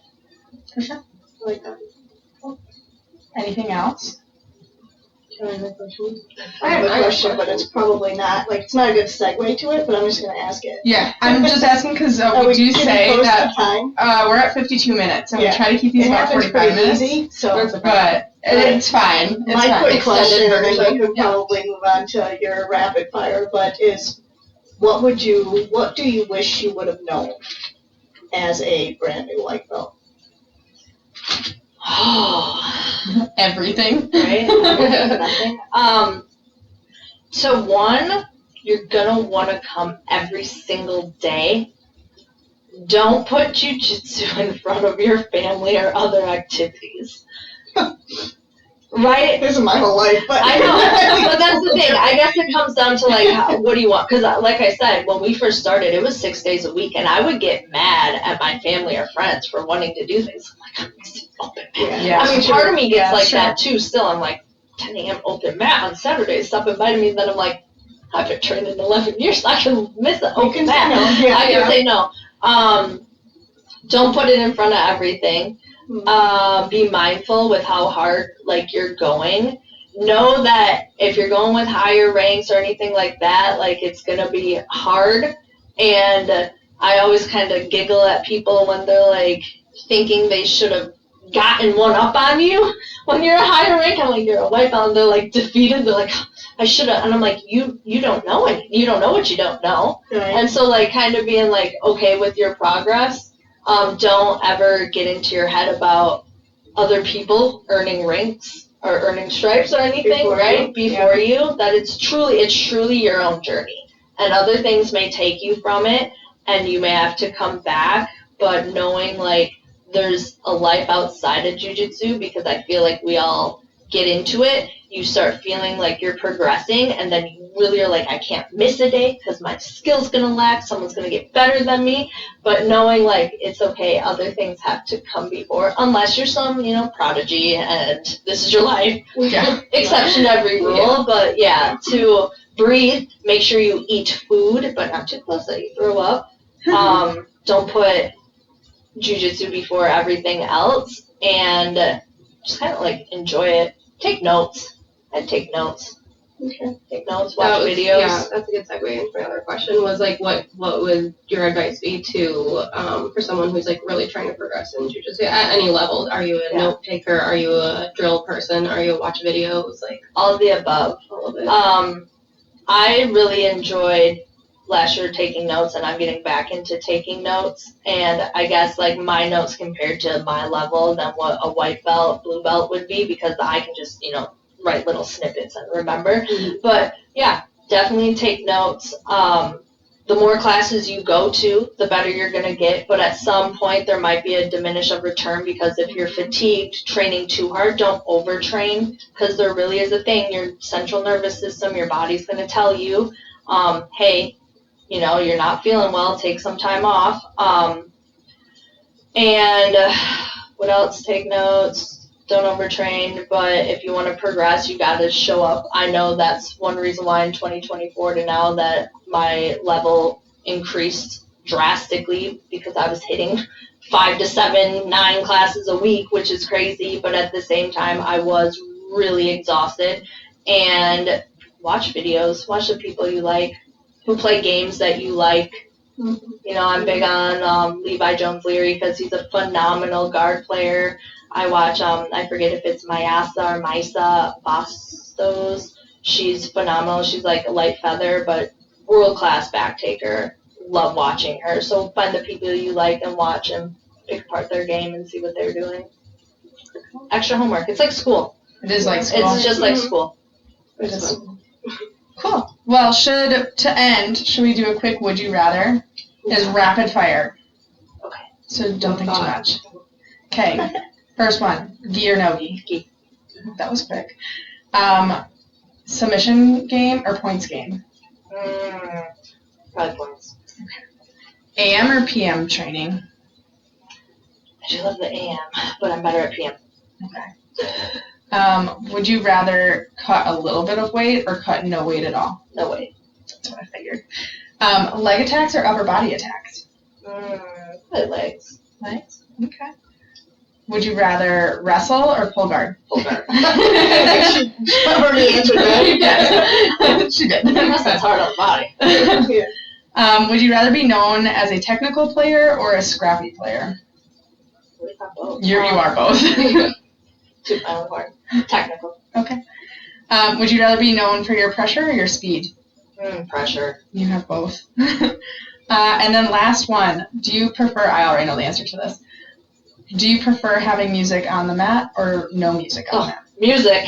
For sure. I like that. Anything else? I have a question, but it's probably not, like, it's not a good segue to it, but I'm just going to ask it. Yeah, I'm just asking because we do say that we're at 52 minutes, and we try to keep these about 45 minutes. Easy, but it's fine. My quick question, and then you could probably move on to your rapid fire, but is, what do you wish you would have known as a brand new white belt? Everything. Right? Nothing. So one, you're gonna want to come every single day. Don't put jiu-jitsu in front of your family or other activities. Right? This is my whole life. But I know, but that's the thing. I guess it comes down to, like, what do you want? Because, like I said, when we first started, it was 6 days a week, and I would get mad at my family or friends for wanting to do things. I'm like, I'm missing open mat. Yeah, I mean, part of me gets that, too, still. I'm like, 10 a.m. open mat on Saturdays. Stop inviting me, and then I'm like, I've been training 11 years. I can miss an open mat. I can say no. Don't put it in front of everything. Be mindful with how hard, like, you're going. Know that if you're going with higher ranks or anything like that, like, it's gonna be hard. And I always kind of giggle at people when they're like thinking they should have gotten one up on you when you're a higher rank. I'm like, you're a white belt, and they're like defeated. They're like, I should have. And I'm like, you don't know it. You don't know what you don't know. Right. And so, like, kind of being like okay with your progress. Don't ever get into your head about other people earning ranks or earning stripes or anything, before you. That it's truly your own journey. And other things may take you from it, and you may have to come back, but knowing, like, there's a life outside of jiu-jitsu, because I feel like we all get into it, you start feeling like you're progressing, and then you really are like, I can't miss a day because my skill's going to lack, someone's going to get better than me, but knowing like it's okay, other things have to come before, unless you're some, prodigy and this is your life. Yeah. Exception to every rule, but yeah, to breathe, make sure you eat food, but not too close that you throw up. Don't put jiu-jitsu before everything else, and just kind of like enjoy it. Take notes. I'd take notes. Okay. Take notes, watch videos. Yeah, that's a good segue into my other question, was like, what would your advice be to, for someone who's like really trying to progress in jiu-jitsu at any level? Are you a note taker? Are you a drill person? Are you a watch videos? Like all of the above. all of it. I really enjoyed last year taking notes, and I'm getting back into taking notes, and I guess like my notes compared to my level than what a white belt, blue belt would be, because I can just, write little snippets and remember. Mm-hmm. But yeah, definitely take notes. The more classes you go to, the better you're going to get, but at some point there might be a diminish of return, because if you're fatigued training too hard, don't overtrain, because there really is a thing, your central nervous system, your body's going to tell you, hey, you're not feeling well, take some time off. And what else? Take notes. Don't overtrain, but if you want to progress, you got to show up. I know that's one reason why in 2024 to now that my level increased drastically, because I was hitting 5 to 7, 9 classes a week, which is crazy, but at the same time, I was really exhausted. And watch videos, watch the people you like, who play games that you like. I'm big on Levi Jones-Leary, because he's a phenomenal guard player. I watch, I forget if it's Mayasa or Maisa Bastos. She's phenomenal. She's like a light feather, but world-class back taker. Love watching her. So find the people you like and watch and pick apart their game and see what they're doing. Extra homework. It's like school. It is like school. It's just like school. It is. Cool. Well, to end, should we do a quick would you rather? Is rapid fire. Okay. So don't think too much. Okay. First one, gi or no gi? Gi. That was quick. Submission game or points game? Probably points. Okay. AM or PM training? I do love the AM, but I'm better at PM. Okay. Would you rather cut a little bit of weight or cut no weight at all? No weight. That's what I figured. Leg attacks or upper body attacks? Probably legs. Legs? Okay. Would you rather wrestle or pull guard? Pull guard. She already answered that. She did. That's hard on the body. Would you rather be known as a technical player or a scrappy player? You are both. To my own part. Technical. Okay. Would you rather be known for your pressure or your speed? Pressure. You have both. And then last one. Do you prefer, I already know the answer to this. Do you prefer having music on the mat or no music on the mat? Music.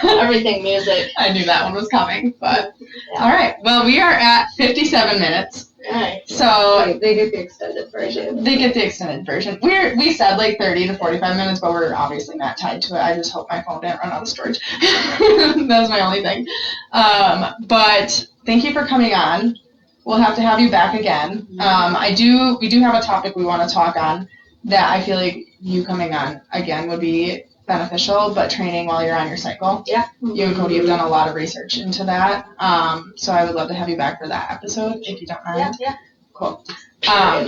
Everything music. I knew that one was coming, but all right. Well, we are at 57 minutes. Right. So They get the extended version. they get the extended version. We said like 30 to 45 minutes, but we're obviously not tied to it. I just hope my phone didn't run out of storage. That was my only thing. But thank you for coming on. We'll have to have you back again. We do have a topic we want to talk on that I feel like you coming on again would be beneficial, but training while you're on your cycle. Yeah. You and Cody have done a lot of research into that. So I would love to have you back for that episode, if you don't mind. Yeah. Cool. Oh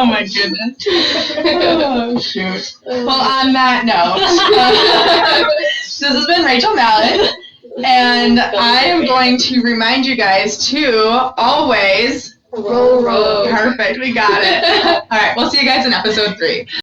my goodness. Oh, shoot. Well, on that note, this has been Rachel Malik, and I am going to remind you guys to always Roll. Perfect, we got it. All right, we'll see you guys in episode 3.